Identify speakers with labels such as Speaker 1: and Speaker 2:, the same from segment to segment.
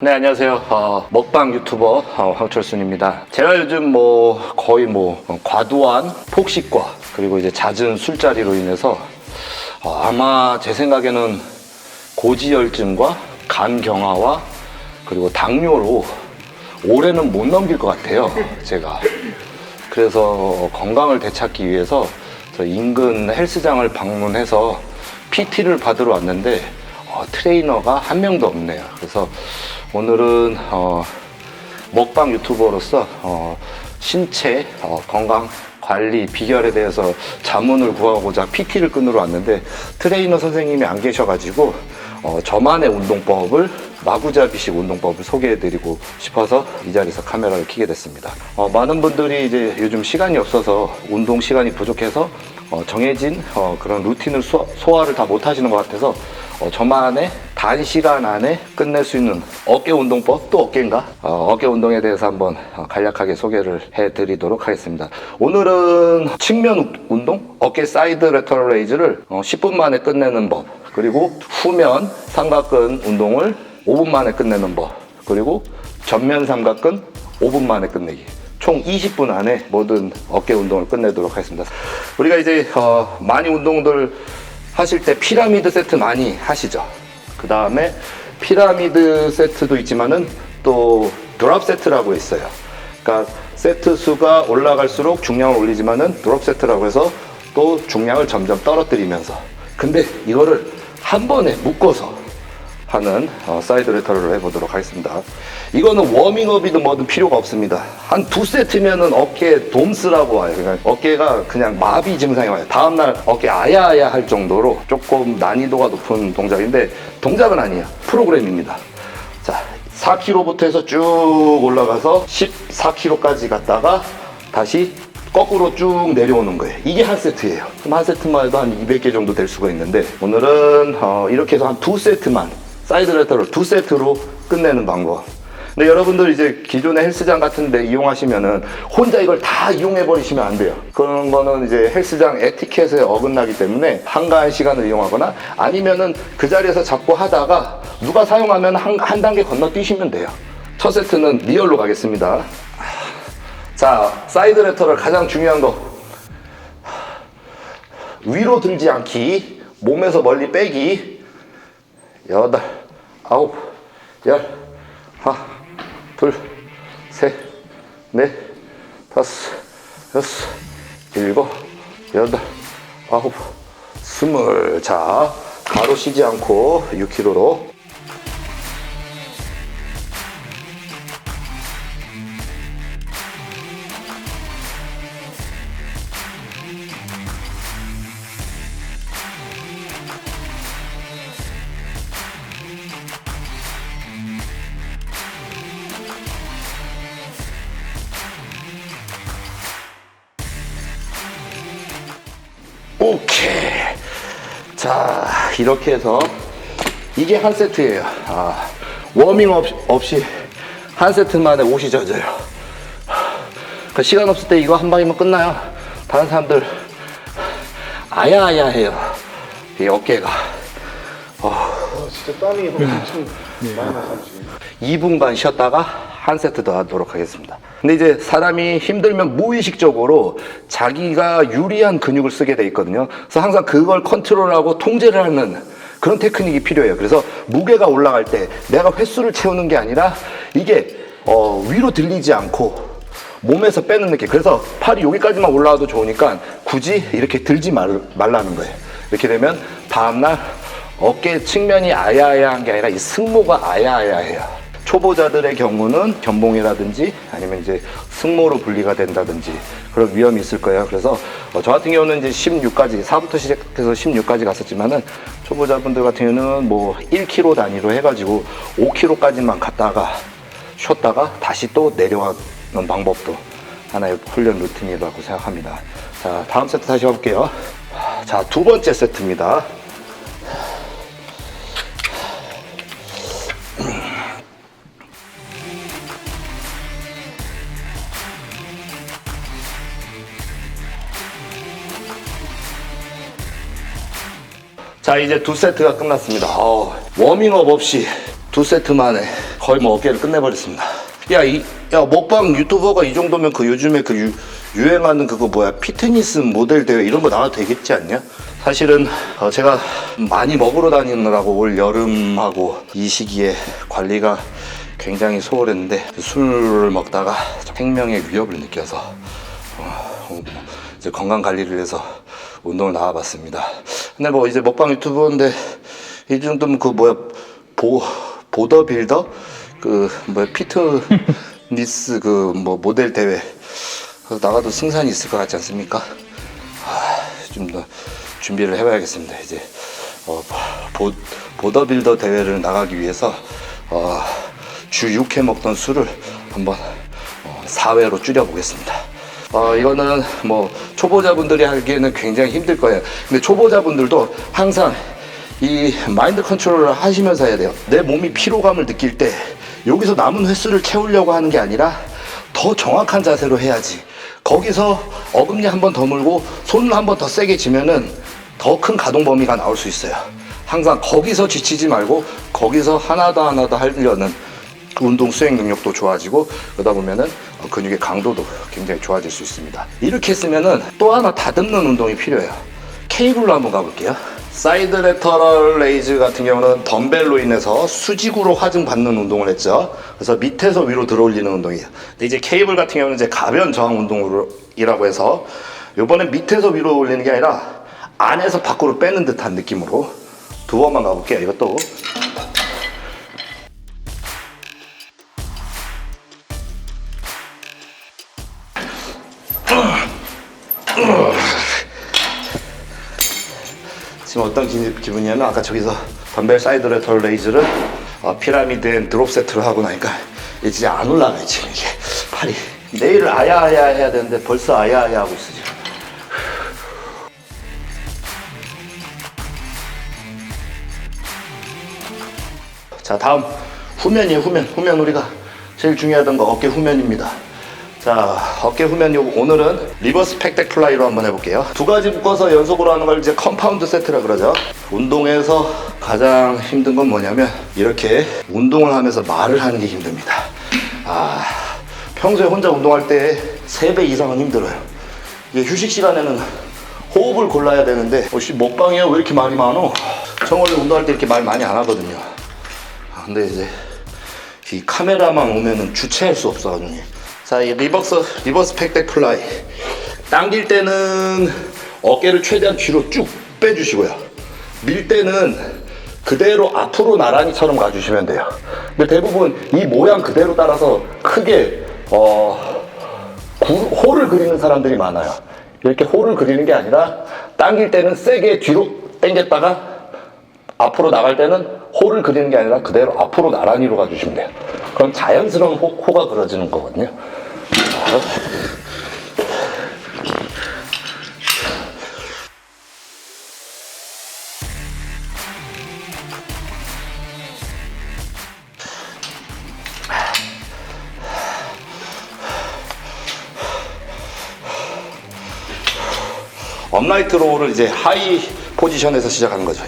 Speaker 1: 네, 안녕하세요. 먹방 유튜버 황철순입니다. 제가 요즘 거의 과도한 폭식과 그리고 이제 잦은 술자리로 인해서 아마 제 생각에는 고지혈증과 간경화와 그리고 당뇨로 올해는 못 넘길 것 같아요, 제가. 그래서 건강을 되찾기 위해서 저 인근 헬스장을 방문해서 PT를 받으러 왔는데 트레이너가 한 명도 없네요. 그래서 오늘은 먹방 유튜버로서 신체 건강 관리 비결에 대해서 자문을 구하고자 PT를 끊으러 왔는데 트레이너 선생님이 안 계셔가지고 저만의 운동법을 마구잡이식 운동법을 소개해드리고 싶어서 이 자리에서 카메라를 켜게 됐습니다. 많은 분들이 이제 요즘 시간이 없어서 운동 시간이 부족해서 정해진 그런 루틴을 소화를 다 못하시는 것 같아서 저만의 단시간 안에 끝낼 수 있는 어깨 운동법, 또 어깨인가? 어깨 운동에 대해서 한번 간략하게 소개를 해드리도록 하겠습니다. 오늘은 측면 운동, 어깨 사이드 레터럴 레이즈를 10분 만에 끝내는 법, 그리고 후면 삼각근 운동을 5분 만에 끝내는 법, 그리고 전면 삼각근 5분 만에 끝내기. 총 20분 안에 모든 어깨 운동을 끝내도록 하겠습니다. 우리가 이제 많이 운동들 하실 때 피라미드 세트 많이 하시죠. 그 다음에 피라미드 세트도 있지만은 또 드롭 세트라고 있어요. 그러니까 세트 수가 올라갈수록 중량을 올리지만은 드롭 세트라고 해서 또 중량을 점점 떨어뜨리면서, 근데 이거를 한 번에 묶어서 하는 사이드 레터럴을 해보도록 하겠습니다. 이거는 워밍업이든 뭐든 필요가 없습니다. 한 2세트면은 어깨에 돔스라고 와요. 그러니까 어깨가 그냥 마비 증상이 와요. 다음날 어깨 아야아야 할 정도로 조금 난이도가 높은 동작인데, 동작은 아니에요. 프로그램입니다. 자, 4kg부터 해서 쭉 올라가서 14kg까지 갔다가 다시 거꾸로 쭉 내려오는 거예요. 이게 한 세트예요. 그럼 한 세트만 해도 한 200개 정도 될 수가 있는데, 오늘은 이렇게 해서 한 2세트만, 사이드 레터럴 2세트로 끝내는 방법. 근데 여러분들 이제 기존의 헬스장 같은 데 이용하시면은 혼자 이걸 다 이용해 버리시면 안 돼요. 그런 거는 이제 헬스장 에티켓에 어긋나기 때문에 한가한 시간을 이용하거나, 아니면은 그 자리에서 잡고 하다가 누가 사용하면 한 단계 건너뛰시면 돼요. 첫 세트는 리얼로 가겠습니다. 자, 사이드 레터럴 가장 중요한 거, 위로 들지 않기, 몸에서 멀리 빼기. 8, 9, 10, 하나, 둘, 셋, 넷, 다섯, 여섯, 일곱, 여덟, 아홉, 20. 자, 바로 쉬지 않고 6kg로. 오케이. 자, 이렇게 해서 이게 한 세트예요. 워밍업 없이 한 세트 만에 옷이 젖어요. 그러니까 시간 없을 때 이거 한 방이면 끝나요. 다른 사람들 아야아야 해요. 이 어깨가.
Speaker 2: 진짜 땀이 엄청 많이 나서 지금.
Speaker 1: 2분간 쉬었다가 한 세트 더 하도록 하겠습니다. 근데 이제 사람이 힘들면 무의식적으로 자기가 유리한 근육을 쓰게 돼 있거든요. 그래서 항상 그걸 컨트롤하고 통제를 하는 그런 테크닉이 필요해요. 그래서 무게가 올라갈 때 내가 횟수를 채우는 게 아니라 이게 위로 들리지 않고 몸에서 빼는 느낌. 그래서 팔이 여기까지만 올라와도 좋으니까 굳이 이렇게 들지 말라는 거예요. 이렇게 되면 다음날 어깨 측면이 아야아야한 게 아니라 이 승모가 아야아야해요. 초보자들의 경우는 견봉이라든지 아니면 이제 승모로 분리가 된다든지 그런 위험이 있을 거예요. 그래서 저 같은 경우는 이제 16까지, 4부터 시작해서 16까지 갔었지만은, 초보자분들 같은 경우는 1kg 단위로 해가지고 5kg까지만 갔다가 쉬었다가 다시 또 내려가는 방법도 하나의 훈련 루틴이라고 생각합니다. 자, 다음 세트 다시 가볼게요. 자, 두 번째 세트입니다. 자, 이제 2세트가 끝났습니다. 워밍업 없이 2세트 만에 거의 뭐 어깨를 끝내버렸습니다. 야, 먹방 유튜버가 이 정도면 그 요즘에 그 유행하는 그거 뭐야, 피트니스 모델 대회 이런 거 나와도 되겠지 않냐? 사실은 제가 많이 먹으러 다니느라고 올 여름하고 이 시기에 관리가 굉장히 소홀했는데 술을 먹다가 생명의 위협을 느껴서 이제 건강 관리를 위해서 운동을 나와봤습니다. 근데 뭐 이제 먹방 유튜버인데 이 정도면 그 뭐야, 보더빌더 그 뭐야, 피트니스 그 뭐 모델 대회 나가도 승산이 있을 것 같지 않습니까? 좀 더 준비를 해봐야겠습니다. 이제 보더빌더 대회를 나가기 위해서 주 6회 먹던 술을 한번 4회로 줄여보겠습니다. 이거는 뭐 초보자분들이 하기에는 굉장히 힘들 거예요. 근데 초보자분들도 항상 이 마인드 컨트롤을 하시면서 해야 돼요. 내 몸이 피로감을 느낄 때 여기서 남은 횟수를 채우려고 하는 게 아니라 더 정확한 자세로 해야지. 거기서 어금니 한 번 더 물고 손을 한 번 더 세게 쥐면은 더 큰 가동 범위가 나올 수 있어요. 항상 거기서 지치지 말고 거기서 하나 더 하려는 운동 수행 능력도 좋아지고, 그러다 보면은 근육의 강도도 굉장히 좋아질 수 있습니다. 이렇게 했으면은 또 하나 다듬는 운동이 필요해요. 케이블로 한번 가볼게요. 사이드 레터럴 레이즈 같은 경우는 덤벨로 인해서 수직으로 하중 받는 운동을 했죠. 그래서 밑에서 위로 들어 올리는 운동이에요. 근데 이제 케이블 같은 경우는 이제 가변 저항 운동이라고 해서 요번엔 밑에서 위로 올리는 게 아니라 안에서 밖으로 빼는 듯한 느낌으로 두 번만 가볼게요. 이것도 지금 어떤 기분이냐면, 아까 저기서 덤벨 사이드 레터럴 레이즈를 피라미드 앤 드롭 세트로 하고 나니까 이게 진짜 안 올라가요. 지금 이게 팔이. 내일을 아야아야 해야 되는데 벌써 아야아야 하고 있어 지금. 자, 다음 후면이에요. 후면 우리가 제일 중요하던 거 어깨 후면입니다. 자, 어깨 후면 오늘은 리버스 팩덱 플라이로 한번 해볼게요. 두 가지 묶어서 연속으로 하는 걸 이제 컴파운드 세트라 그러죠. 운동에서 가장 힘든 건 뭐냐면 이렇게 운동을 하면서 말을 하는 게 힘듭니다. 평소에 혼자 운동할 때 3배 이상은 힘들어요. 이게 휴식 시간에는 호흡을 골라야 되는데 먹방이야 왜 이렇게 말이 많어? 저 원래 운동할 때 이렇게 말 많이 안 하거든요. 근데 이제 이 카메라만 오면은 주체할 수 없어가지고. 자, 이 리버스 팩덱 플라이. 당길 때는 어깨를 최대한 뒤로 쭉 빼주시고요. 밀 때는 그대로 앞으로 나란히처럼 가주시면 돼요. 근데 대부분 이 모양 그대로 따라서 크게 홀을 그리는 사람들이 많아요. 이렇게 홀을 그리는 게 아니라 당길 때는 세게 뒤로 당겼다가 앞으로 나갈 때는 홀을 그리는 게 아니라 그대로 앞으로 나란히로 가주시면 돼요. 그럼 자연스러운 호가 그려지는 거거든요. 업라이트 로우를 이제 하이 포지션에서 시작하는 거죠.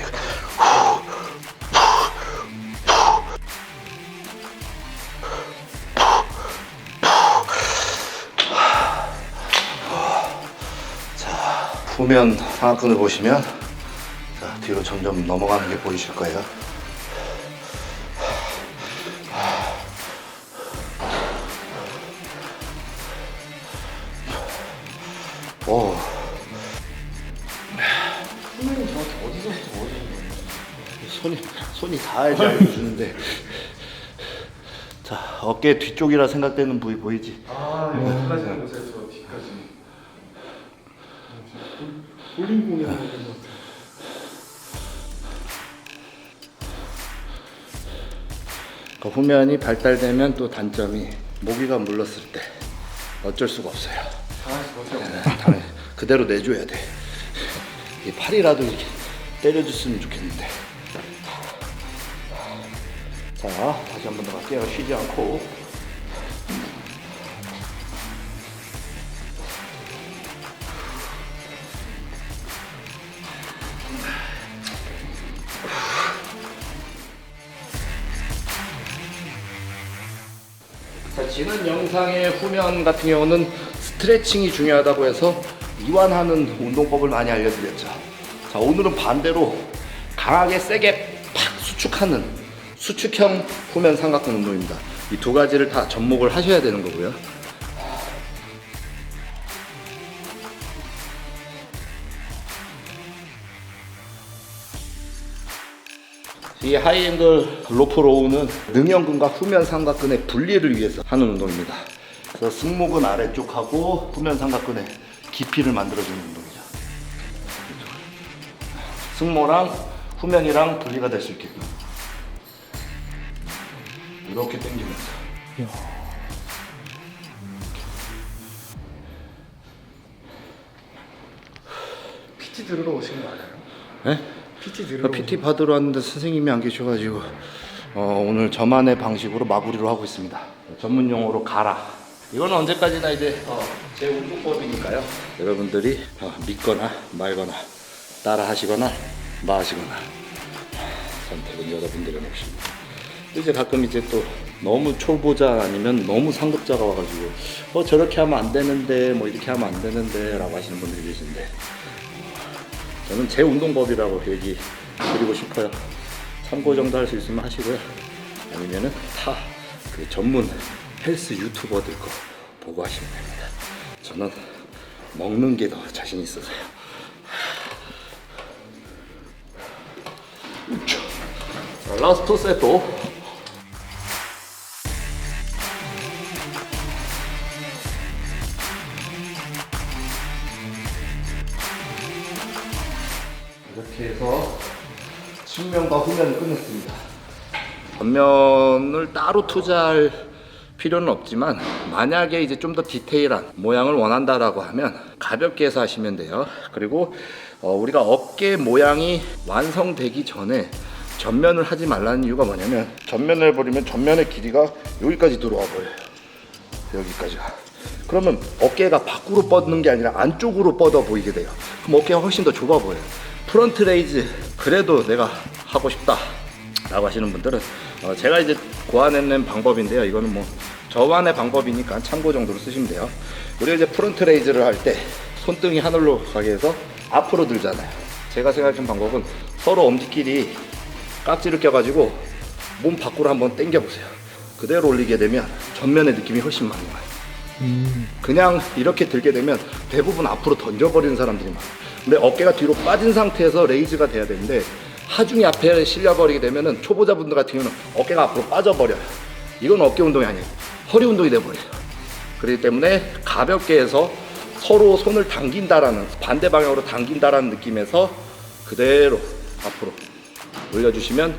Speaker 1: 후면 상하근을 보시면 자, 뒤로 점점 넘어가는 게 보이실 거예요. 오.
Speaker 2: 후면이 정확히 어디서부터 어디인 거예요?
Speaker 1: 손이 닿아야지 알려주는데. 자, 어깨 뒤쪽이라 생각되는 부위 보이지?
Speaker 2: 여기까지 하는 거죠, 저 뒤까지. 볼링공이 하는 것 같아요.
Speaker 1: 그 후면이 발달되면 또 단점이 모기가 물렀을 때 어쩔 수가 없어요. 당연히 그대로 내줘야 돼. 이 팔이라도 이렇게 때려줬으면 좋겠는데. 자, 다시 한 번 더 갈게요. 쉬지 않고. 자, 지난 영상의 후면 같은 경우는 스트레칭이 중요하다고 해서 이완하는 운동법을 많이 알려드렸죠. 자, 오늘은 반대로 강하게 세게 팍 수축하는 수축형 후면 삼각근 운동입니다. 이 두 가지를 다 접목을 하셔야 되는 거고요. 이 하이앵글 로프 로우는 능형근과 후면 삼각근의 분리를 위해서 하는 운동입니다. 그래서 승모근 아래쪽하고 후면 삼각근의 깊이를 만들어주는 운동이죠. 승모랑 후면이랑 분리가 될 수 있게끔 이렇게 당기면서.
Speaker 2: PT 들으러 오신 거 맞아요?
Speaker 1: 네?
Speaker 2: PT 들으러
Speaker 1: PT 받으러 왔는데 선생님이 안 계셔가지고 오늘 저만의 방식으로 마무리로 하고 있습니다. 전문 용어로 가라. 이건 언제까지나 이제 제 운동법이니까요. 여러분들이 믿거나 말거나 따라 하시거나 마시거나 선택은 여러분들의 몫입니다. 이제 가끔 이제 또 너무 초보자 아니면 너무 상급자가 와가지고 저렇게 하면 안 되는데 뭐 이렇게 하면 안 되는데 라고 하시는 분들이 계신데 저는 제 운동법이라고 얘기 드리고 싶어요. 참고 정도 할 수 있으면 하시고요. 아니면은 타 그 전문 헬스 유튜버들 거 보고 하시면 됩니다. 저는 먹는 게 더 자신 있어서요. 자, 라스트 세트. 이렇게 해서 측면과 후면을 끝냈습니다. 겉면을 따로 투자할 필요는 없지만 만약에 이제 좀 더 디테일한 모양을 원한다라고 하면 가볍게 해서 하시면 돼요. 그리고 우리가 어깨 모양이 완성되기 전에 전면을 하지 말라는 이유가 뭐냐면 전면을 해버리면 전면의 길이가 여기까지 들어와 버려요. 여기까지가. 그러면 어깨가 밖으로 뻗는 게 아니라 안쪽으로 뻗어 보이게 돼요. 그럼 어깨가 훨씬 더 좁아 보여요. 프론트 레이즈 그래도 내가 하고 싶다 라고 하시는 분들은 제가 이제 고안해낸 방법인데요. 이거는 뭐 저만의 방법이니까 참고 정도로 쓰시면 돼요. 우리가 이제 프론트 레이즈를 할 때 손등이 하늘로 가게 해서 앞으로 들잖아요. 제가 생각한 방법은 서로 엄지끼리 깍지를 껴가지고 몸 밖으로 한번 당겨 보세요. 그대로 올리게 되면 전면의 느낌이 훨씬 많이 와요. 그냥 이렇게 들게 되면 대부분 앞으로 던져버리는 사람들이 많아요. 근데 어깨가 뒤로 빠진 상태에서 레이즈가 돼야 되는데 하중이 앞에 실려버리게 되면은 초보자분들 같은 경우는 어깨가 앞으로 빠져버려요. 이건 어깨 운동이 아니에요. 허리 운동이 돼버려요. 그렇기 때문에 가볍게 해서 서로 손을 당긴다라는 반대 방향으로 당긴다라는 느낌에서 그대로 앞으로 올려주시면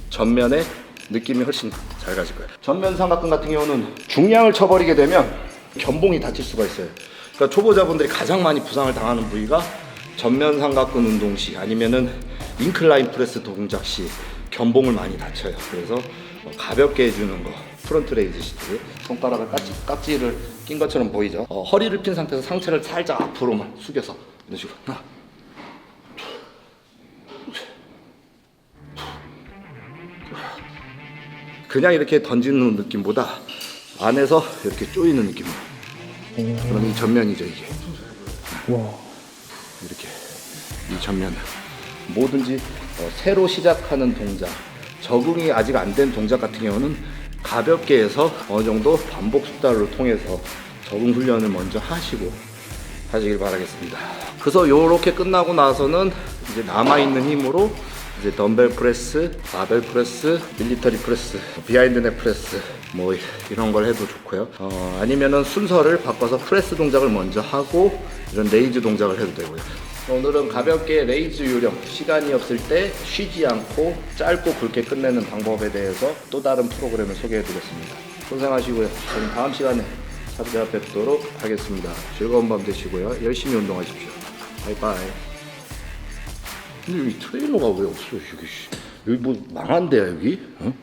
Speaker 1: 전면의 느낌이 훨씬 잘 가실 거예요. 전면 삼각근 같은 경우는 중량을 쳐버리게 되면 견봉이 다칠 수가 있어요. 그러니까 초보자분들이 가장 많이 부상을 당하는 부위가 전면 삼각근 운동 시 아니면은 인클라인 프레스 동작 시 견봉을 많이 다쳐요. 그래서 가볍게 해주는 거 프론트 레이즈 시트 손가락을 깍지를 낀 것처럼 보이죠. 허리를 핀 상태에서 상체를 살짝 앞으로만 숙여서 이런 식으로 하나 그냥 이렇게 던지는 느낌보다 안에서 이렇게 조이는 느낌으로. 그럼 이 전면이죠 이게.
Speaker 3: 와.
Speaker 1: 이렇게 이 전면은 뭐든지 새로 시작하는 동작, 적응이 아직 안 된 동작 같은 경우는 가볍게 해서 어느 정도 반복 숙달을 통해서 적응 훈련을 먼저 하시고 하시길 바라겠습니다. 그래서 요렇게 끝나고 나서는 이제 남아있는 힘으로 이제 덤벨 프레스, 바벨 프레스, 밀리터리 프레스, 비하인드 넥 프레스 뭐 이런 걸 해도 좋고요. 아니면은 순서를 바꿔서 프레스 동작을 먼저 하고 이런 레이즈 동작을 해도 되고요. 오늘은 가볍게 레이즈 요령, 시간이 없을 때 쉬지 않고 짧고 굵게 끝내는 방법에 대해서 또 다른 프로그램을 소개해 드렸습니다. 고생하시고요. 저는 다음 시간에 찾아뵙도록 하겠습니다. 즐거운 밤 되시고요. 열심히 운동하십시오. 바이바이. 근데 여기 트레이너가 왜 없어? 여기 뭐 망한데요 여기? 어?